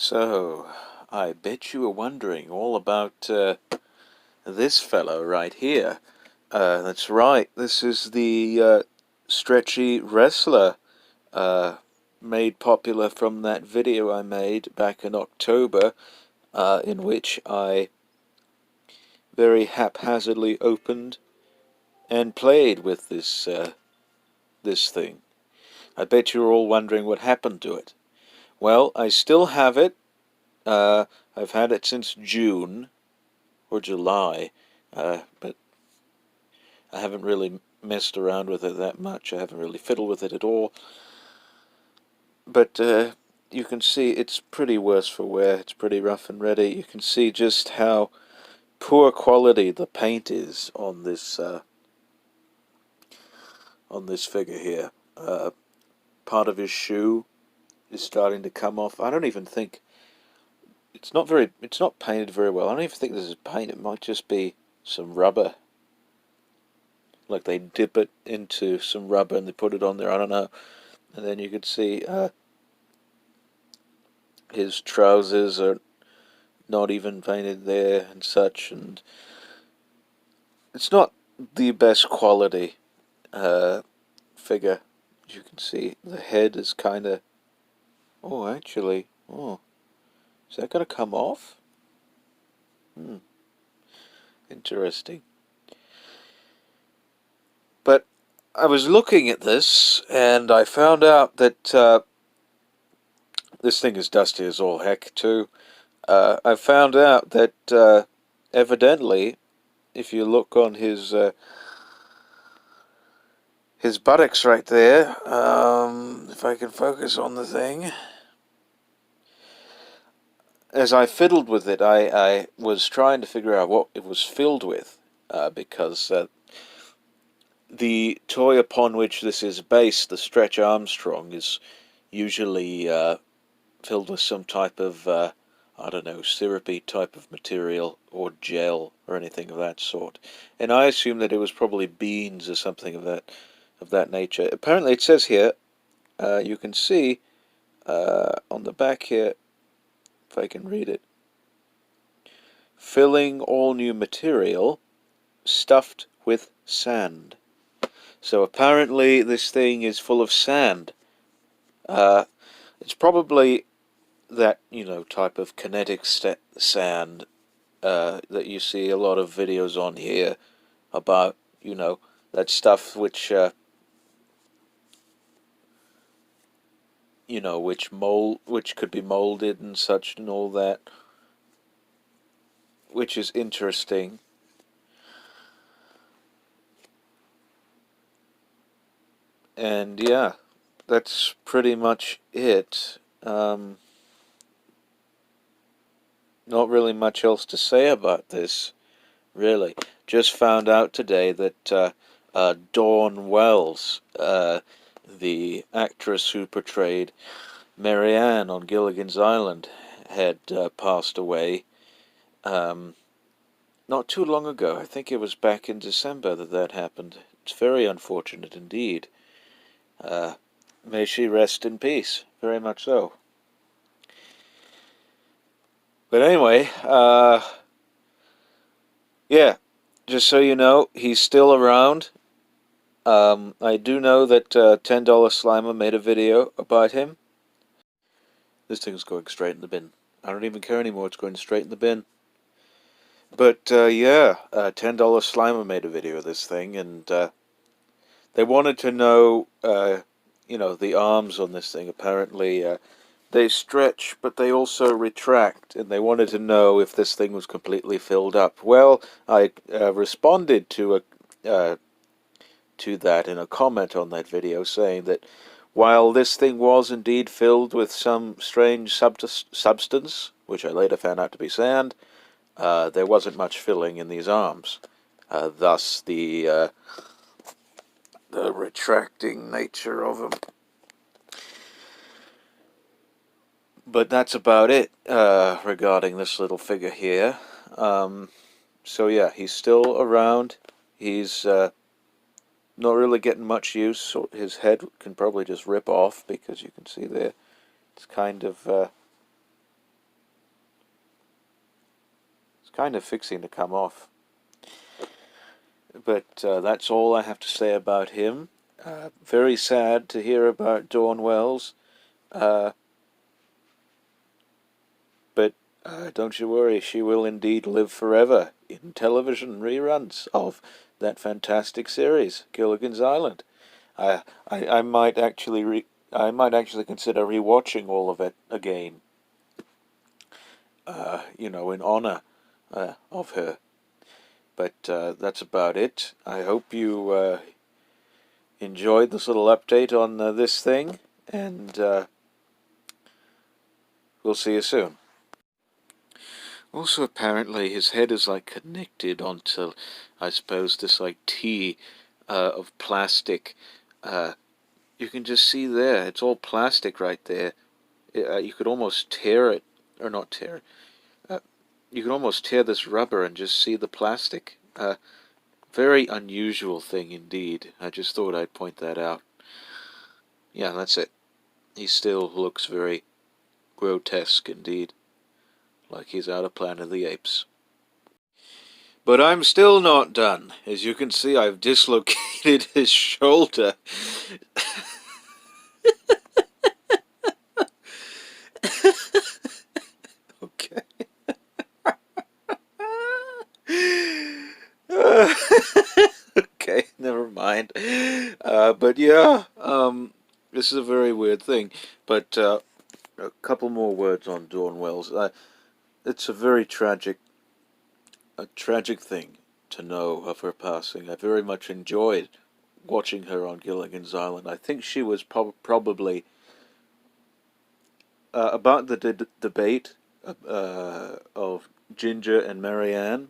So, I bet you were wondering all about this fellow right here. That's right, this is the Strechy Wrestler, made popular from that video I made back in October, in which I very haphazardly opened and played with this thing. I bet you're all wondering what happened to it. Well, I still have it. I've had it since June or July, but I haven't really messed around with it that much. I haven't really fiddled with it at all. But you can see it's pretty worse for wear. It's pretty rough and ready. You can see just how poor quality the paint is on this figure here. Part of his shoe is starting to come off. I don't even think it's not painted very well. I don't even think this is paint. It might just be some rubber. Like they dip it into some rubber and they put it on there. I don't know. And then you can see his trousers are not even painted there and such. And it's not the best quality figure. As you can see, the head is kind of... Oh, actually... Oh. Is that going to come off? Interesting. But I was looking at this, and I found out that this thing is dusty as all heck, too. I found out that evidently, if you look on his buttocks right there, if I can focus on the thing... As I fiddled with it, I was trying to figure out what it was filled with, because the toy upon which this is based, the Stretch Armstrong, is usually filled with some type of, I don't know, syrupy type of material, or gel, or anything of that sort. And I assumed that it was probably beans or something of that nature. Apparently it says here, you can see on the back here, if I can read it, filling all new material stuffed with sand. So apparently this thing is full of sand. It's probably that, type of kinetic sand that you see a lot of videos on here about, that stuff which which could be molded and such and all that, which is interesting. And yeah, that's pretty much it. Not really much else to say about this, really. Just found out today that Dawn Wells, the actress who portrayed Maryann on Gilligan's Island, had passed away not too long ago. I think it was back in December that happened. It's very unfortunate indeed. May she rest in peace, very much so. But anyway, yeah, just so you know, he's still around. I do know that $10 Slimer made a video about him. This thing's going straight in the bin. I don't even care anymore, it's going straight in the bin. But yeah, $10 Slimer made a video of this thing, and they wanted to know, the arms on this thing. Apparently, they stretch, but they also retract, and they wanted to know if this thing was completely filled up. Well, I responded to that in a comment on that video, saying that while this thing was indeed filled with some strange substance, which I later found out to be sand, there wasn't much filling in these arms. Thus the retracting nature of them. But that's about it regarding this little figure here. So yeah, he's still around. He's not really getting much use. So his head can probably just rip off, because you can see there it's kind of kind of fixing to come off. But that's all I have to say about him. Very sad to hear about Dawn Wells. But don't you worry, she will indeed live forever in television reruns of that fantastic series, Gilligan's Island. I might actually consider rewatching all of it again. In honor of her. But that's about it. I hope you enjoyed this little update on this thing, and we'll see you soon. Also, apparently, his head is like connected onto, I suppose, this like T of plastic. You can just see there, it's all plastic right there. You could almost tear it, or not tear it. You can almost tear this rubber and just see the plastic. Very unusual thing indeed. I just thought I'd point that out. Yeah, that's it. He still looks very grotesque indeed, like he's out of Planet of the Apes. But I'm still not done. As you can see, I've dislocated his shoulder. Okay. Okay, never mind. But yeah, this is a very weird thing. But a couple more words on Dawn Wells. It's a very tragic thing to know of her passing. I very much enjoyed watching her on Gilligan's Island. I think she was probably about the debate of Ginger and Maryann.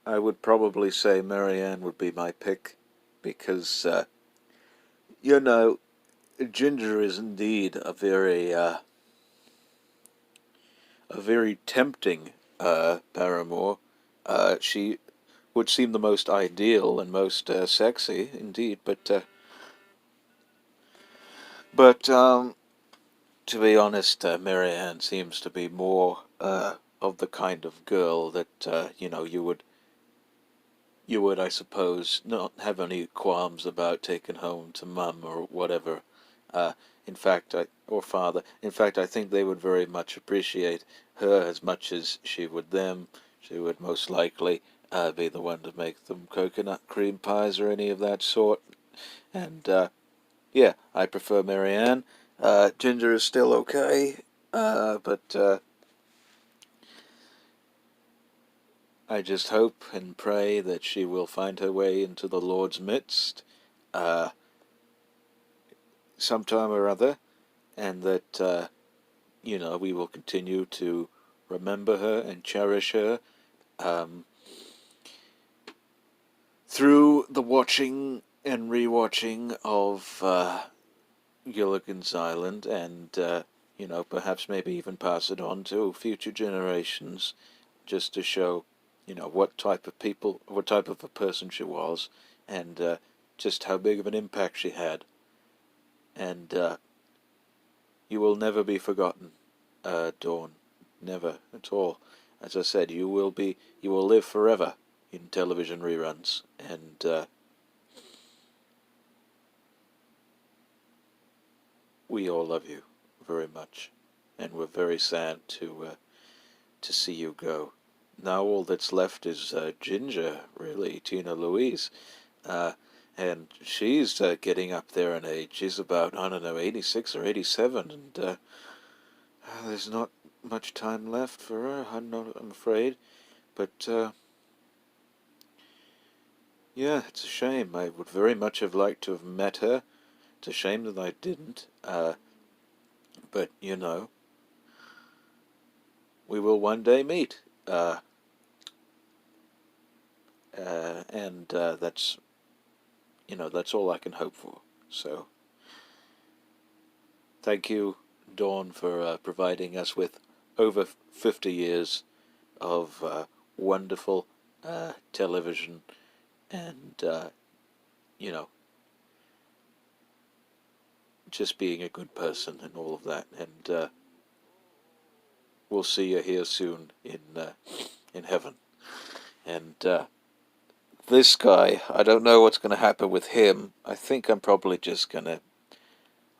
I would probably say Maryann would be my pick because, Ginger is indeed a very tempting paramour. She would seem the most ideal and most sexy, indeed. But to be honest, Maryann seems to be more of the kind of girl that you would, I suppose, not have any qualms about taking home to mum or whatever. Or father. In fact, I think they would very much appreciate her as much as she would them. She would most likely be the one to make them coconut cream pies or any of that sort. And, yeah, I prefer Maryann. Ginger is still okay, but I just hope and pray that she will find her way into the Lord's midst sometime or other, and that, we will continue to remember her and cherish her through the watching and rewatching of Gilligan's Island, and perhaps maybe even pass it on to future generations, just to show what type of a person she was, and just how big of an impact she had. And you will never be forgotten, Dawn. Never at all. As I said, you will live forever in television reruns, and we all love you very much, and we're very sad to see you go. Now all that's left is Ginger, really, Tina Louise, and she's getting up there in age. She's about, I don't know, 86 or 87, and there's not much time left for her, I'm afraid. But yeah, it's a shame. I would very much have liked to have met her. It's a shame that I didn't. But we will one day meet. And that's all I can hope for. So, thank you, Dawn, for providing us with over 50 years of wonderful television, and just being a good person and all of that. And we'll see you here soon in heaven. And this guy, I don't know what's going to happen with him. I think I'm probably just going to,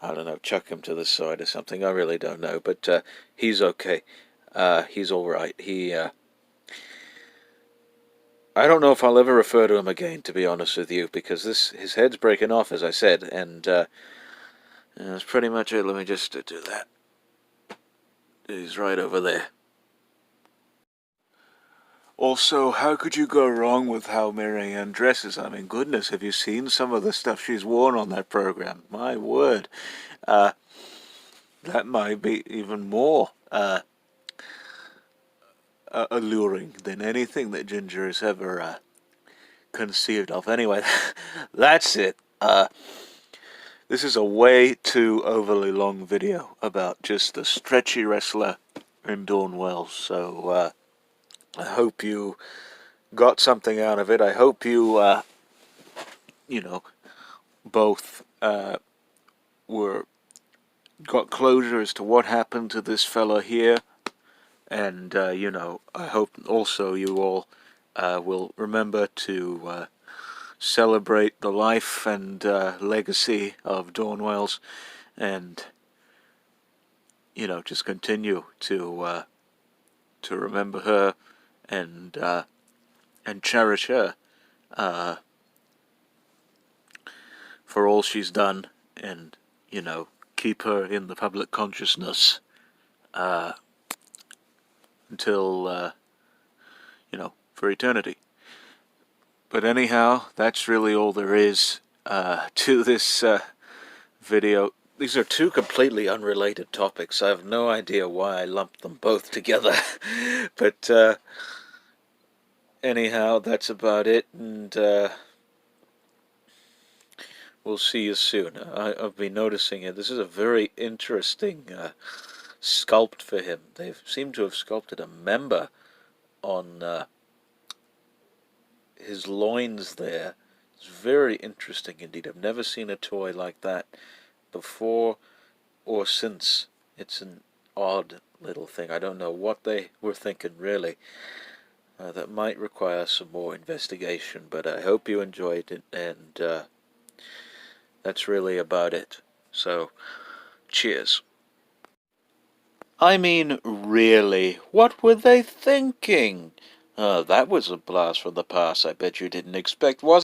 I don't know, chuck him to the side or something. I really don't know, but he's okay. He's all right. I don't know if I'll ever refer to him again, to be honest with you, because his head's breaking off, as I said, and that's pretty much it. Let me just do that. He's right over there. Also, how could you go wrong with how Maryann dresses? I mean, goodness, have you seen some of the stuff she's worn on that program? My word. That might be even more alluring than anything that Ginger has ever conceived of. Anyway, that's it. This is a way too overly long video about just the Strechy Wrestler and Dawn Wells, so I hope you got something out of it. I hope you, both got closure as to what happened to this fella here, and, I hope also you all will remember to celebrate the life and legacy of Dawn Wells, and, just continue to remember her and cherish her for all she's done, and keep her in the public consciousness until for eternity. But anyhow, that's really all there is to this video. These are two completely unrelated topics. I have no idea why I lumped them both together. But anyhow, that's about it, and we'll see you soon. I've been noticing it. This is a very interesting sculpt for him. They seem to have sculpted a member on his loins there. It's very interesting indeed. I've never seen a toy like that before or since. It's an odd little thing. I don't know what they were thinking, really. That might require some more investigation, but I hope you enjoyed it, and that's really about it. So, cheers. I mean, really, what were they thinking? That was a blast from the past I bet you didn't expect, was